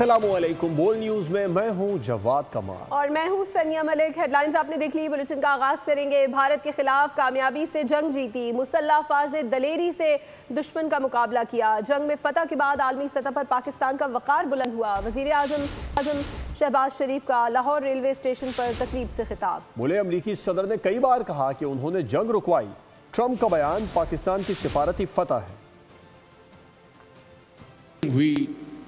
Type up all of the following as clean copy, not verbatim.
अस्सलामुअलैकुम। बोल न्यूज में मैं हूं जवाद कमाल और मैं हूं सनिया मलिक। हेडलाइंस आपने देख ली। बुलेटिन का आगाज करेंगे। भारत के खिलाफ कामयाबी से जंग जीती, मुसल्लह अफवाज ने दलेरी से दुश्मन का मुकाबला किया। जंग में फतह के बाद आलमी सतह पर पाकिस्तान का वक़ार बुलंद हुआ। वज़ीर आज़म शहबाज शरीफ का लाहौर रेलवे स्टेशन पर तकरीब से खिताब। बोले अमरीकी सदर ने कई बार कहा कि उन्होंने जंग रुकवाई। ट्रंप का बयान पाकिस्तान की सिफारती फतह है। हुई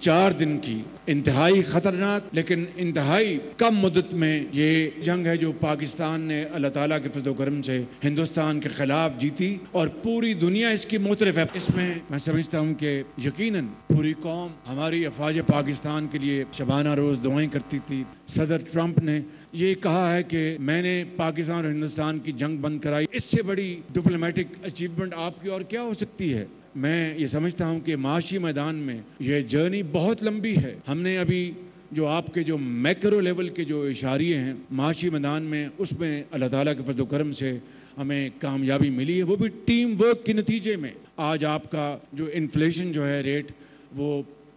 4 दिन की इंतहाई खतरनाक लेकिन इंतहाई कम मुद्दत में ये जंग है जो पाकिस्तान ने अल्लाह ताला के फज़ल व करम से हिंदुस्तान के खिलाफ जीती और पूरी दुनिया इसकी मुतरफ है। इसमें मैं समझता हूँ कि यकीनन पूरी कौम हमारी अफवाज पाकिस्तान के लिए शबाना रोज़ दुआएं करती थी। सदर ट्रंप ने ये कहा है कि मैंने पाकिस्तान और हिंदुस्तान की जंग बंद कराई। इससे बड़ी डिप्लोमेटिक अचीवमेंट आपकी और क्या हो सकती है। मैं ये समझता हूँ कि माशी मैदान में ये जर्नी बहुत लंबी है। हमने अभी जो आपके जो मैक्रो लेवल के जो इशारे हैं माशी मैदान में, उसमें अल्लाह ताला के फज़ल व करम से हमें कामयाबी मिली है, वो भी टीम वर्क के नतीजे में। आज आपका जो इन्फ्लेशन जो है रेट वो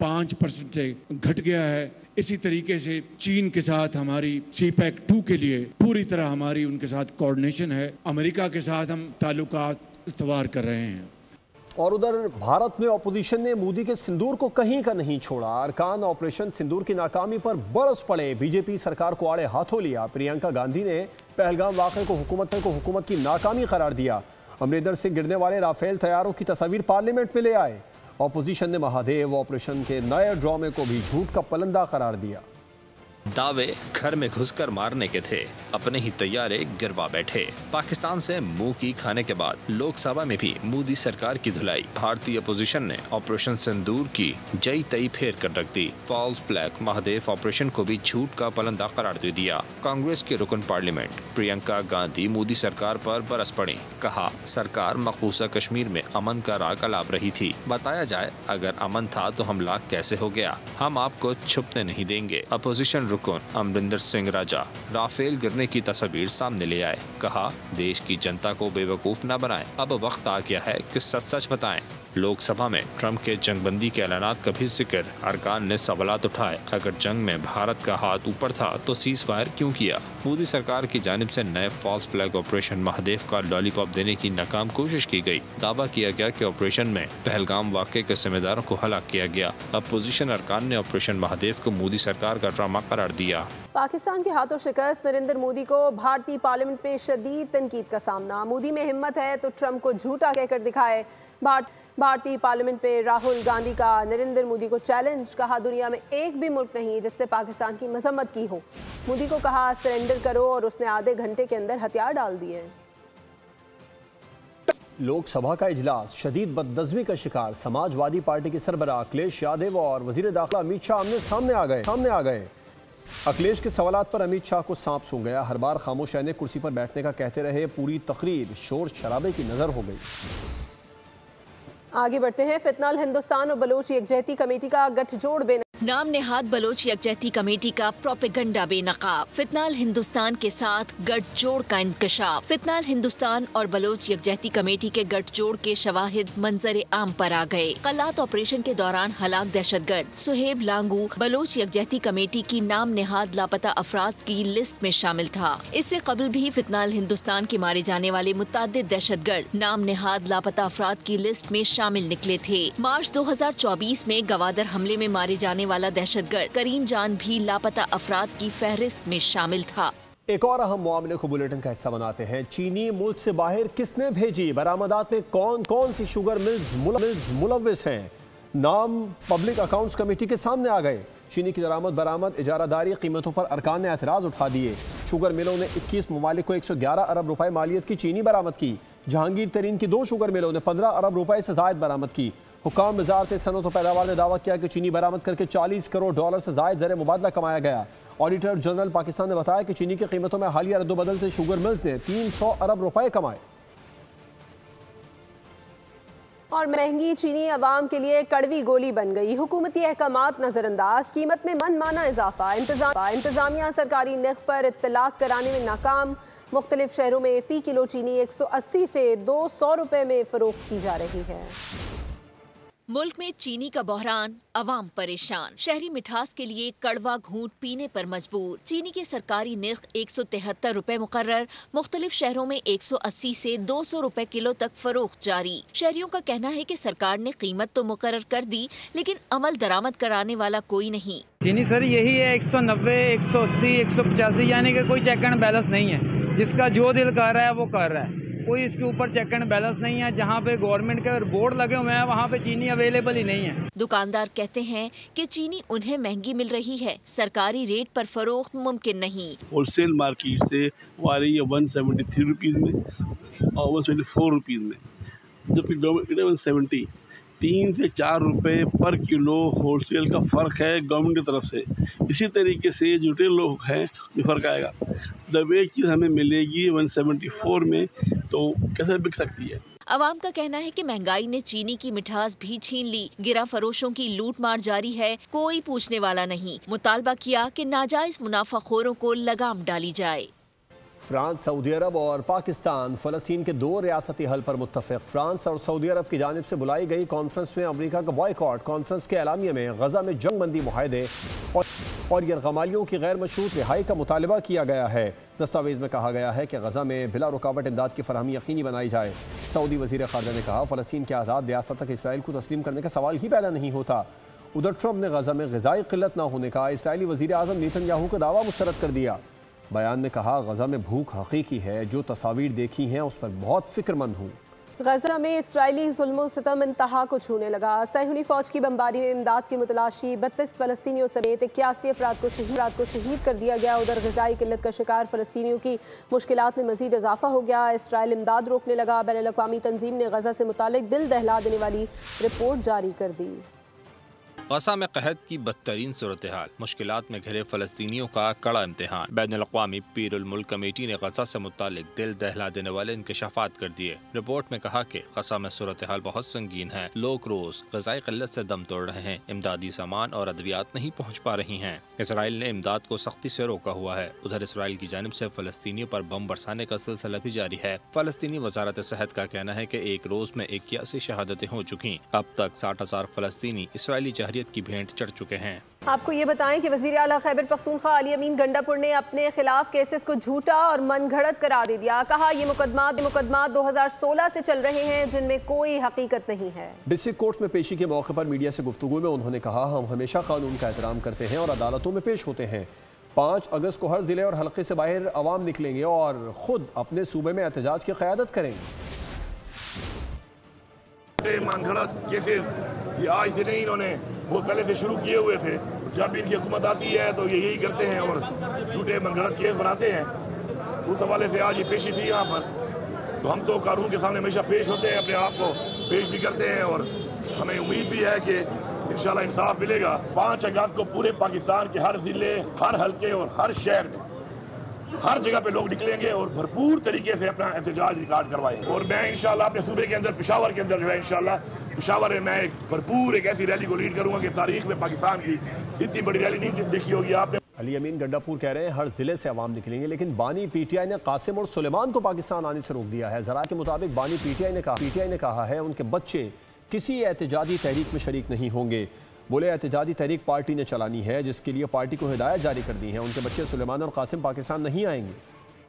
5% से घट गया है। इसी तरीके से चीन के साथ हमारी CPEC 2 के लिए पूरी तरह हमारी उनके साथ कोऑर्डिनेशन है। अमेरिका के साथ हम ताल्लुकात इस्तवार कर रहे हैं। और उधर भारत में अपोजिशन ने मोदी के सिंदूर को कहीं का नहीं छोड़ा। अरकान ऑपरेशन सिंदूर की नाकामी पर बरस पड़े। बीजेपी सरकार को आड़े हाथों लिया। प्रियंका गांधी ने पहलगाम वाक़े को हुकूमत की नाकामी करार दिया। अमरिंदर से गिरने वाले राफेल तैयारों की तस्वीर पार्लियामेंट में ले आए। अपोजिशन ने महादेव ऑपरेशन के नए ड्रामे को भी झूठ का पलंदा करार दिया। दावे घर में घुसकर मारने के थे, अपने ही तैयारे गिरवा बैठे। पाकिस्तान से मुंह की खाने के बाद लोकसभा में भी मोदी सरकार की धुलाई। भारतीय अपोजिशन ने ऑपरेशन सिंदूर की जई तई फेर कर रख दी। फॉल्स फ्लैग महादेव ऑपरेशन को भी झूठ का पलंदा करार दे दिया। कांग्रेस के रुकन पार्लियामेंट प्रियंका गांधी मोदी सरकार पर बरस पड़ी। कहा सरकार मकबूजा कश्मीर में अमन का राग अलाप रही थी। बताया जाए अगर अमन था तो हमला कैसे हो गया, हम आपको छुपने नहीं देंगे। अपोजिशन रुकन अमरिंदर सिंह राजा राफेल गिरने की तस्वीर सामने ले आए। कहा देश की जनता को बेवकूफ न बनाएं, अब वक्त आ गया है कि सच सच बताएं। लोकसभा में ट्रंप के जंगबंदी के ऐलानात का भी जिक्र। अरकान ने सवालात उठाए, अगर जंग में भारत का हाथ ऊपर था तो सीज फायर क्यों किया। मोदी सरकार की जानिब से नए फॉल्स फ्लैग ऑपरेशन महादेव का लॉलीपॉप देने की नाकाम कोशिश की गई। दावा किया गया कि ऑपरेशन में पहलगाम वाक़े के जिम्मेदारों को हलाक किया गया। अपोजिशन अरकान ने ऑपरेशन महादेव को मोदी सरकार का ड्रामा करार दिया। पाकिस्तान के हाथों शिकस्त, नरेंद्र मोदी को भारतीय पार्लियामेंट में शदीद तनकीद का सामना। मोदी में हिम्मत है तो ट्रंप को झूठा कहकर दिखाए। भारतीय पार्लियामेंट पे राहुल गांधी का नरेंद्र मोदी को चैलेंज। कहा दुनिया में एक भी मुल्क नहीं जिसने पाकिस्तान की मजम्मत की हो। मोदी को कहा सरेंडर करो और उसने आधे घंटे के अंदर हथियार डाल दिए। लोकसभा का इजलास शदीद बदनज़मी का शिकार। समाजवादी पार्टी के सरबराह अखिलेश यादव और वजीर दाखिला अमित शाह आमने सामने आ गए। अखिलेश के सवालात पर अमित शाह को सांप सूंघ गया। हर बार खामोश रहने कुर्सी पर बैठने का कहते रहे। पूरी तकरीर शोर शराबे की नजर हो गई। आगे बढ़ते हैं। फितनाल हिंदुस्तान और बलोच यकजहती कमेटी का गठजोड़ नाम नेहाद बलोच यकजहती कमेटी का प्रोपेगंडा बेनकाब। फितनाल हिंदुस्तान के साथ गठजोड़ का इंकशाफ। फितनाल हिंदुस्तान और बलोच यकजहती कमेटी के गठजोड़ के शवाहिद मंजर आम पर आ गए। कलात ऑपरेशन के दौरान हलाक दहशतगर्द सुहेब लांगू बलोच यकजहती कमेटी की नाम नेहाद लापता अफराद की लिस्ट में शामिल था। इससे कबल भी फितनाल हिंदुस्तान के मारे जाने वाले मुतअद्दिद दहशतगर्द नाम नेहाद लापता अफराद की लिस्ट में शामिल निकले थे। मार्च 2024 में गवादर हमले में मारे जाने वाला दहशतगर्द करीम जान भी लापता अफराद की फहरिस्त में शामिल था। एक और अहम मामले को बुलेटिन का हिस्सा बनाते हैं। चीनी मुल्क से बाहर किसने भेजी, बरामदात में कौन कौन सी शुगर मिल्स मुलव्विस हैं। नाम पब्लिक अकाउंट्स कमेटी के सामने आ गए। चीनी की दरामद बरामद इजारादारी कीमतों पर अरकान ने एतराज उठा दिए। शुगर मिलों ने 21 ममालिक को 111 अरब रुपए मालियत की चीनी बरामद की। जहांगीर तरीन की 2 शुगर मिलों ने 15 अरब रुपए से जायद बरामद की। हुकाम वज़ारत सनअत व पैदावार ने दावा किया कि चीनी बरामद करके 40 करोड़ डॉलर से जायद ज़र मुबादला कमाया गया। ऑडिटर जनरल पाकिस्तान ने बताया कि चीनी की कीमतों में हालिया रद्दोबदल से शुगर मिल्स ने 300 अरब रुपए कमाए। और महंगी चीनी अवाम के लिए कड़वी गोली बन गई। हुकूमती अहकामात नजरअंदाज, कीमत में मनमाना इजाफा। इंतजामिया सरकारी नर्ख पर इत्तलाक कराने में नाकाम। मुख्तलिफ शहरों में फी किलो चीनी 180 से 200 रुपए में फरोख्त की जा रही है। मुल्क में चीनी का बहरान, अवाम परेशान। शहरी मिठास के लिए कड़वा घूंट पीने पर मजबूर। चीनी के सरकारी निर्ख 173 रुपए मुकर्रर, मुख्तलिफ शहरों में 180 से 200 रुपए किलो तक फरोख्त जारी। शहरियों का कहना है कि सरकार ने कीमत तो मुकर्रर कर दी, लेकिन अमल दरामद कराने वाला कोई नहीं। चीनी सर यही है 190, 180, 185, यानी कि कोई चेक एंड बैलेंस नहीं है। जिसका जो दिल कर रहा है वो कर रहा है, कोई इसके ऊपर चेक एंड बैलेंस नहीं है। जहाँ पे गवर्नमेंट के बोर्ड लगे हुए हैं वहाँ पे चीनी अवेलेबल ही नहीं है। दुकानदार कहते हैं कि चीनी उन्हें महंगी मिल रही है, सरकारी रेट पर फरोख्त मुमकिन नहीं। होलसेल मार्केट से वो आ रही है 173 रुपीज़ में और 174 रुपीज़ में, जबकि गवर्नमेंट 170। 3 से 4 रुपए पर किलो होलसेल का फ़र्क है गवर्नमेंट की तरफ से। इसी तरीके से जो रिटेल लोग हैं ये फ़र्क आएगा। जब एक चीज़ हमें मिलेगी 174 में तो कैसे बिक सकती है। अवाम का कहना है कि महंगाई ने चीनी की मिठास भी छीन ली। गिरा फरोशों की लूट मार जारी है, कोई पूछने वाला नहीं। मुतालबा किया कि नाजायज मुनाफाखोरों को लगाम डाली जाए। फ्रांस, सऊदी अरब और पाकिस्तान फ़लस्तीन के 2 रियासती हल पर मुत्तफ़िक़। फ्रांस और सऊदी अरब की जानिब से बुलाई गई कॉन्फ्रेंस में अमरीका का बॉयकॉट। कॉन्फ्रेंस के एलामिया में गज़ा में जंग बंदी मुआहदे और यरग़मालियों की गैर मशरूत रिहाई का मुतालबा किया गया है। दस्तावेज़ में कहा गया है कि गज़ा में बिला रुकावट इमदाद की फरहमी यकीनी बनाई जाए। सऊदी वज़ीर ख़ारजा ने कहा, फ़लस्तीन की आज़ाद रियासत तक इसराइल को तस्लीम करने का सवाल ही पैदा नहीं होता। उधर ट्रंप ने गज़ा में ग़िज़ाई क़िल्लत न होने का इसराइली वज़ीर आज़म नेतन्याहू का दावा मुस्तरद कर दिया। बयान में कहा, गज़ा में भूख हकीकी है, जो तस्वीर देखी हैं उस पर बहुत फ़िक्रमंद हूँ। गज़ा में इसराइली जुल्म सितम इंतहा को छूने लगा। सहूनी फ़ौज की बमबारी में इमदाद की मुतलाशी 32 फ़लस्तीनियों समेत 81 अफराद को शहीद कर दिया गया। उधर ग़िज़ाई किल्लत का शिकार फ़लस्तीनियों की मुश्किलात में मज़ीद इजाफा हो गया। इसराइल इमदाद रोकने लगा। बैनुल-अक़वामी तंजीम ने गज़ा से मुतालिक दिल दहला देने वाली रिपोर्ट जारी कर दी। गज़ा में कहत की बदतरीन सूरत हाल, मुश्किलात में घिरे फ़लस्तीनियों का कड़ा इम्तिहान। बैनुल-अक़वामी पीरुल मुल्क कमेटी ने गज़ा से मुतालिक दिल दहला देने वाले इंकशाफात कर दिए। रिपोर्ट में कहा कि गज़ा में सूरत हाल बहुत संगीन है। लोग रोज़ ग़िज़ाई क़िल्लत से दम तोड़ रहे हैं। इमदादी सामान और अद्वियात नहीं पहुँच पा रही हैं। इसराइल ने इमदाद को सख्ती से रोका हुआ है। उधर इसराइल की जानिब से फ़लस्तीनियों पर बम बरसाने का सिलसिला भी जारी है। फ़लस्तीनी वज़ारत सेहत का कहना है कि एक रोज़ में 81 शहादतें हो चुकी। अब तक 60,000 फ़लस्तीनी इसराइली जहरियत की भेंट चढ़ चुके हैं। आपको ये बताएं कि वज़ीर आला खैबर पख्तूनख्वा अली अमीन गंडापुर ने अपने खिलाफ केसेस को झूठा और मनगढ़ंत करार दे दिया। कहा, ये मुकदमा 2016 से चल रहे हैं जिनमें कोई हकीकत नहीं है। डिस्ट्रिक्ट कोर्ट में पेशी के मौके पर मीडिया से गुफ्तगू में उन्होंने कहा, हम हमेशा कानून का एहतराम करते हैं और अदालतों में पेश होते हैं। 5 अगस्त को हर ज़िले और हल्के से बाहर अवाम निकलेंगे और खुद अपने सूबे में एहतजाज की क़यादत करेंगे। ये आज से नहीं, इन्होंने वो पहले से शुरू किए हुए थे। जब भी इनकी हुकूमत आती है तो ये यही करते हैं और झूठे मनगढ़ंत केस बनाते हैं। उस हवाले से आज ये पेशी थी यहाँ पर, तो हम तो कानून के सामने हमेशा पेश होते हैं, अपने आप को पेश भी करते हैं और हमें उम्मीद भी है कि इंशाल्लाह इंसाफ मिलेगा। 5 अगस्त को पूरे पाकिस्तान के हर जिले, हर हल्के और हर शहर में हर जगह पे लोग निकलेंगे और भरपूर तरीके से अपना एहतजाज रिकॉर्ड करवाएंगे। और मैं इंशाल्लाह अपने सूबे के अंदर पेशावर के अंदर जो है इंशाल्लाह पेशावर में मैं भरपूर एक ऐसी रैली को लीड करूंगा कि तारीख में पाकिस्तान की इतनी बड़ी रैली नहीं देखी होगी आपने। अली अमीन गंडापुर कह रहे हैं हर जिले से अवाम निकलेंगे, लेकिन बानी पीटीआई ने कासिम और सुलेमान को पाकिस्तान आने से रोक दिया है। जरा के मुताबिक बानी पीटीआई ने कहा है उनके बच्चे किसी एहतजाजी तहरीक में शरीक नहीं होंगे। बोले, एहतजाजी तहरीक पार्टी ने चलानी है जिसके लिए पार्टी को हिदायत जारी कर दी है। उनके बच्चे सुलेमान और कासिम पाकिस्तान नहीं आएंगे।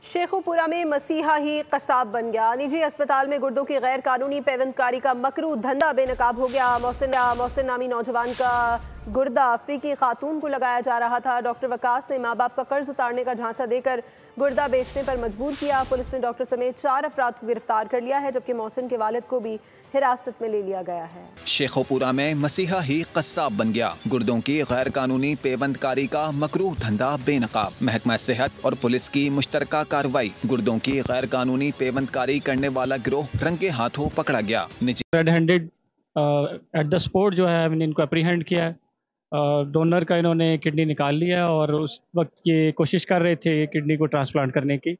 शेखुपुरा में मसीहा ही कसाब बन गया। निजी अस्पताल में गुर्दों की गैर कानूनी पेवंदकारी का मकरू धंधा बेनकाब हो गया। मोहसिन नामी नौजवान का गुर्दा अफ्रीकी खातून को लगाया जा रहा था। डॉक्टर वकास ने माँ बाप का कर्ज उतारने का झांसा देकर गुर्दा बेचने पर मजबूर किया। पुलिस ने डॉक्टर समेत 4 अफराद को गिरफ्तार कर लिया है, जबकि मोहसिन के वालिद को भी हिरासत में ले लिया गया है। शेखोपुरा में मसीहा ही कस्साब बन गया। गुर्दों की गैर कानूनी पेवंदकारी का मकरूह धंधा बेनकाब। महकमा सेहत और पुलिस की मुश्तरका कार्रवाई। गुर्दों की गैर कानूनी पेवंदकारी करने वाला गिरोह रंगे हाथों पकड़ा गया। Red handed at the spot जो है हमने इनको अप्रीहेंड किया है। डोनर का इन्होंने किडनी निकाल लिया और उस वक्त ये कोशिश कर रहे थे किडनी को ट्रांसप्लांट करने की।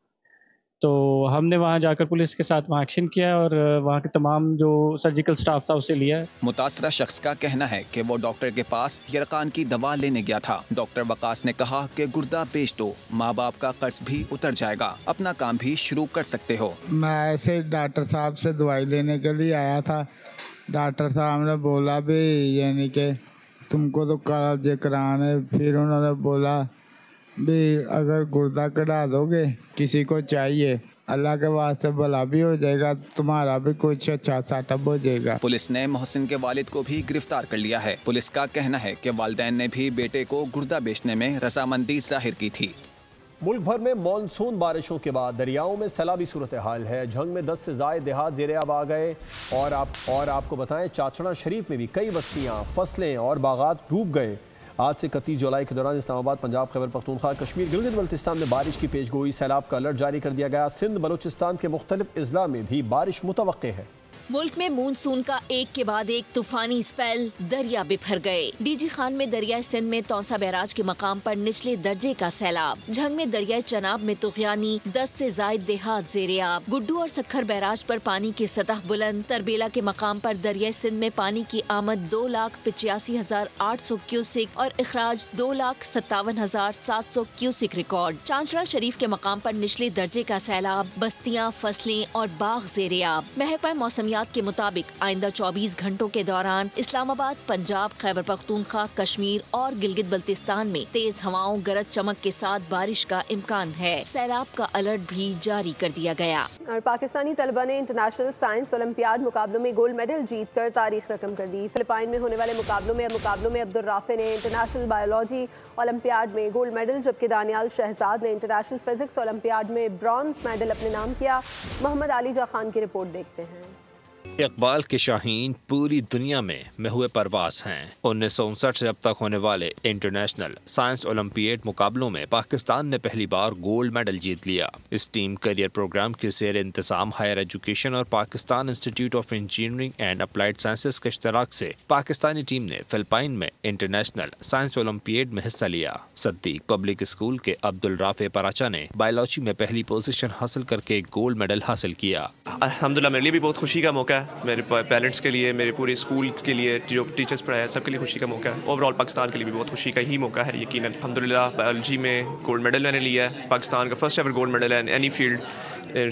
तो हमने वहाँ जाकर पुलिस के साथ वहाँ एक्शन किया और वहाँ के तमाम जो सर्जिकल स्टाफ था उसे लिया। मुतासरा शख्स का कहना है कि वो डॉक्टर के पास यरकान की दवा लेने गया था। डॉक्टर वकास ने कहा कि गुर्दा बेच दो, माँ बाप का कर्ज भी उतर जाएगा, अपना काम भी शुरू कर सकते हो। मैं ऐसे डॉक्टर साहब से दवाई लेने के लिए आया था डॉक्टर साहब ने बोला भी यानी कि तुमको तो कर्ज कराना है। फिर उन्होंने बोला भी अगर गुर्दा कढ़ा दोगे किसी को चाहिए अल्लाह के वास्ते भला भी हो जाएगा, तुम्हारा भी कुछ अच्छा सेटअप हो जाएगा। पुलिस ने मोहसिन के वालिद को भी गिरफ्तार कर लिया है। पुलिस का कहना है कि वालिदैन ने भी बेटे को गुर्दा बेचने में रजामंदी जाहिर की थी। मुल्क भर में मानसून बारिशों के बाद दरियाओं में सैलाबी सूरत हाल है। झंग में 10 से ज़ायद देहात ज़ेर-ए-आब आ गए और आपको बताएं चाचड़ा शरीफ में भी कई बस्तियां, फसलें और बागात डूब गए। आज से 31 जुलाई के दौरान इस्लामाबाद, पंजाब, खैबर पख्तूनख्वा, कश्मीर, गिलगित बल्तिस्तान में बारिश की पेशगोई। सैलाब का अलर्ट जारी कर दिया गया। सिंध, बलूचिस्तान के मुख्तलिफ अजला में भी बारिश मुतवक्के है। मुल्क में मानसून का एक के बाद एक तूफानी स्पेल, दरिया बिफर गए। डीजी खान में दरिया सिंध में तौसा बैराज के मकाम पर निचले दर्जे का सैलाब। झंग में दरिया चनाब में तुगयानी 10 से जायद देहात ज़ेर-ए-आब। गुड्डू और सखर बैराज पर पानी की सतह बुलंद। तरबेला के मकाम पर दरिया सिंध में पानी की आमद 2,85,800 क्यूसिक और इखराज 2,57,700 क्यूसिक रिकॉर्ड। चांचड़ा शरीफ के मकाम पर निचले दर्जे का सैलाब। बस्तियाँ, फसलें और बाग ज़ेर-ए-आब। महकमा मौसमियात के मुताबिक आइंदा 24 घंटों के दौरान इस्लामाबाद, पंजाब, खैबर पख्तूनख्वा, कश्मीर और गिलगित बल्तिस्तान में तेज हवाओं, गरज चमक के साथ बारिश का इम्कान है। सैलाब का अलर्ट भी जारी कर दिया गया। और पाकिस्तानी तलबा ने इंटरनेशनल साइंस ओलंपियाड मुकाबलों में गोल्ड मेडल जीतकर तारीख रकम कर दी। फिलिपाइन में होने वाले मुकाबलों में अब्दुल राफे ने इंटरनेशनल बायोलॉजी ओलंपियाड में गोल्ड मेडल, जबकि दानियाल शहजाद ने इंटरनेशनल फिजिक्स ओलंपियाड में ब्रॉन्ज मेडल अपने नाम किया। मोहम्मद आलिजा खान की रिपोर्ट देखते हैं। इकबाल के शाहीन पूरी दुनिया में महवे परवास हैं। 1959 से अब तक होने वाले इंटरनेशनल साइंस ओलंपियाड मुकाबलों में पाकिस्तान ने पहली बार गोल्ड मेडल जीत लिया। इस टीम करियर प्रोग्राम के ज़ेर इंतज़ाम हायर एजुकेशन और Pakistan institute of engineering and applied sciences के इश्तराक से पाकिस्तानी टीम ने फिलिपाइन में इंटरनेशनल साइंस ओलंपियाड में हिस्सा लिया। सद्दीक पब्लिक स्कूल के अब्दुल राफे पराचा ने बायोलॉजी में पहली पोजीशन हासिल करके गोल्ड मेडल हासिल किया। अल्हम्दुलिल्लाह मेरे लिए भी बहुत खुशी का मौका है, मेरे पेरेंट्स के लिए, मेरे पूरे स्कूल के लिए, जो टीचर्स पढ़ाया सबके लिए खुशी का मौका है। ओवरऑल पाकिस्तान के लिए भी बहुत खुशी का ही मौका है यकीनन। अल्हम्दुलिल्लाह बायोलॉजी में गोल्ड मेडल मैंने लिया है। पाकिस्तान का फर्स्ट एवर गोल्ड मेडल है इन एनी फील्ड।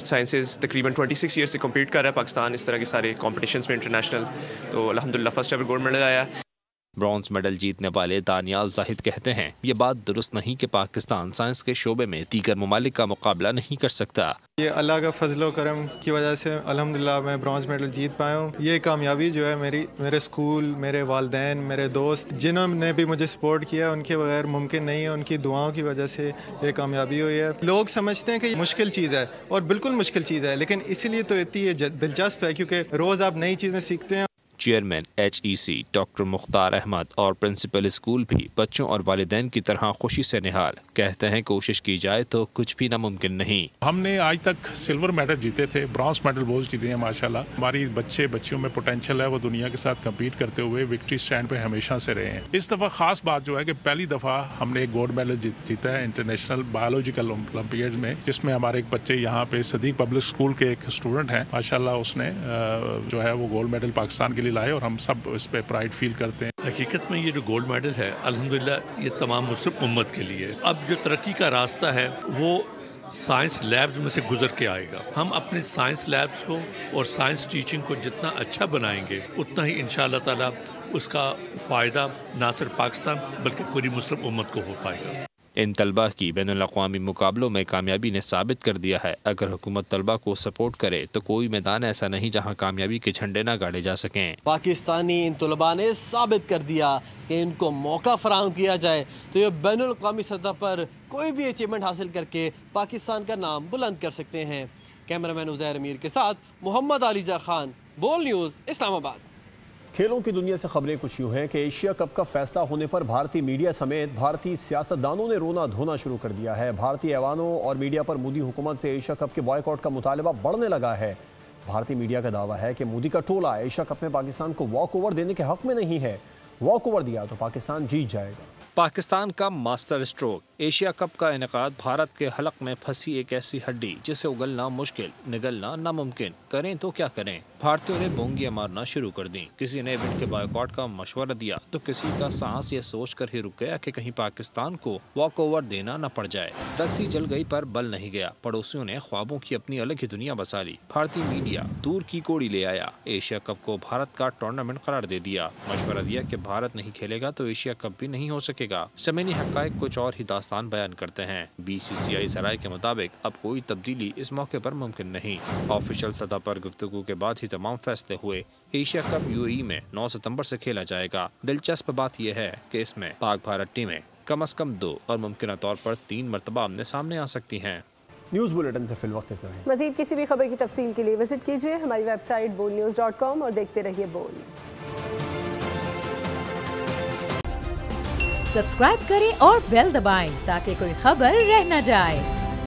साइंसेस तकरीबन 26 ईयर से कम्पीट कर रहा है पाकिस्तान इस तरह के सारे कॉम्पिटिशन्स में इंटरनेशनल। तो अल्हम्दुलिल्लाह फर्स्ट एवर गोल्ड मेडल आया। ब्रॉन्ज मेडल जीतने वाले दानियाल जाहिद कहते हैं ये बात दुरुस्त नहीं कि पाकिस्तान साइंस के शोबे में दीगर ममालिक का मुकाबला नहीं कर सकता। ये अल्लाह का फजल करम की वजह से अल्हम्दुलिल्लाह मैं ब्रॉन्ज मेडल जीत पाया हूँ। ये कामयाबी जो है मेरे स्कूल, मेरे वालिदैन, मेरे दोस्त जिन्होंने भी मुझे सपोर्ट किया उनके बगैर मुमकिन नहीं है। उनकी दुआओं की वजह से ये कामयाबी हुई है। लोग समझते हैं कि ये मुश्किल चीज़ है और बिल्कुल मुश्किल चीज़ है, लेकिन इसीलिए तो इतनी दिलचस्प है क्योंकि रोज़ आप नई चीज़ें सीखते हैं। Chairman HEC doctor Mukhtar Ahmed और प्रिंसिपल स्कूल भी बच्चों और वालिदैन की तरह खुशी से निहाल। कहते हैं कोशिश की जाए तो कुछ भी नामुमकिन नहीं। हमने आज तक सिल्वर मेडल जीते थे, ब्रॉन्ज मेडल बहुत जीते हैं माशाल्लाह। हमारी बच्चियों में पोटेंशियल है, वो दुनिया के साथ कम्पीट करते हुए विक्ट्री स्टैंड पे हमेशा से रहे हैं। इस दफ़ा खास बात जो है कि पहली दफ़ा हमने एक गोल्ड मेडल जीता है इंटरनेशनल बायोलॉजिकल ओलंपियाड में, जिसमें हमारे एक बच्चे यहाँ पे सदीक पब्लिक स्कूल के एक स्टूडेंट हैं, माशाल्लाह उसने जो है वो गोल्ड मेडल पाकिस्तान के लिए लाए और हम सब इस पे प्राइड फील करते हैं। हकीकत में ये जो गोल्ड मेडल है अल्हम्दुलिल्लाह ये तमाम मुस्लिम उम्मत के लिए अब जो तरक्की का रास्ता है वो साइंस लैब्स में से गुजर के आएगा। हम अपने साइंस लैब्स को और साइंस टीचिंग को जितना अच्छा बनाएंगे उतना ही इंशाअल्लाह ताला उसका फ़ायदा ना सिर्फ पाकिस्तान बल्कि पूरी मुस्लिम उम्मत को हो पाएगा। इन तलबा की बैनुल-अक़वामी मुकाबलों में कामयाबी ने साबित कर दिया है अगर हुकूमत तलबा को सपोर्ट करे तो कोई मैदान ऐसा नहीं जहां कामयाबी के झंडे न गाड़े जा सकें। पाकिस्तानी इन तलबा ने साबित कर दिया कि इनको मौका फराहम किया जाए तो ये बैनुल-अक़वामी सतह पर कोई भी अचीवमेंट हासिल करके पाकिस्तान का नाम बुलंद कर सकते हैं। कैमरामैन उज़ैर अमीर के साथ मोहम्मद आलिजा खान, बोल न्यूज़, इस्लामाबाद। खेलों की दुनिया से खबरें कुछ यूँ हैं कि एशिया कप का फैसला होने पर भारतीय मीडिया समेत भारतीय सियासतदानों ने रोना धोना शुरू कर दिया है। भारतीय ऐवानों और मीडिया पर मोदी हुकूमत से एशिया कप के बॉयकॉट का मुतालबा बढ़ने लगा है। भारतीय मीडिया का दावा है कि मोदी का टोला एशिया कप में पाकिस्तान को वॉक ओवर देने के हक में नहीं है। वॉक ओवर दिया तो पाकिस्तान जीत जाएगा। पाकिस्तान का मास्टर स्ट्रोक एशिया कप का इनेकाद भारत के हलक में फंसी एक ऐसी हड्डी जिसे उगलना मुश्किल, निगलना नामुमकिन। करें तो क्या करें? भारतीयों ने बोंगियां मारना शुरू कर दी। किसी ने इवेंट के बॉयकॉट का मशवरा दिया तो किसी का सांस ये सोच कर ही रुक गया कि कहीं पाकिस्तान को वॉक ओवर देना न पड़ जाए। रस्सी जल गई पर बल नहीं गया। पड़ोसियों ने ख्वाबों की अपनी अलग ही दुनिया बसा ली। भारतीय मीडिया दूर की कोड़ी ले आया। एशिया कप को भारत का टूर्नामेंट करार दे दिया। मशवरा दिया कि भारत नहीं खेलेगा तो एशिया कप भी नहीं हो सकेगा। ज़मीनी हक़ाइक़ कुछ और ही दास्तान बयान करते हैं। BCCI सराय के मुताबिक अब कोई तब्दीली इस मौके पर मुमकिन नहीं। ऑफिशियल सतह पर गुफ्तगू के बाद ही तमाम फैसले हुए। एशिया कप UAE में 9 सितंबर से खेला जाएगा। दिलचस्प बात यह है कि इसमें पाक भारत टीमें कम से कम 2 और मुमकिन तौर पर 3 मरतबा आमने सामने आ सकती हैं। न्यूज़ बुलेटिन से फिलवक्त इतना ही। मज़ीद किसी भी खबर की तफसील के लिए विजिट कीजिए हमारी वेबसाइट boldnews.com और देखते रहिए बोल। सब्सक्राइब करें और बेल दबाएं ताकि कोई खबर रह न जाए।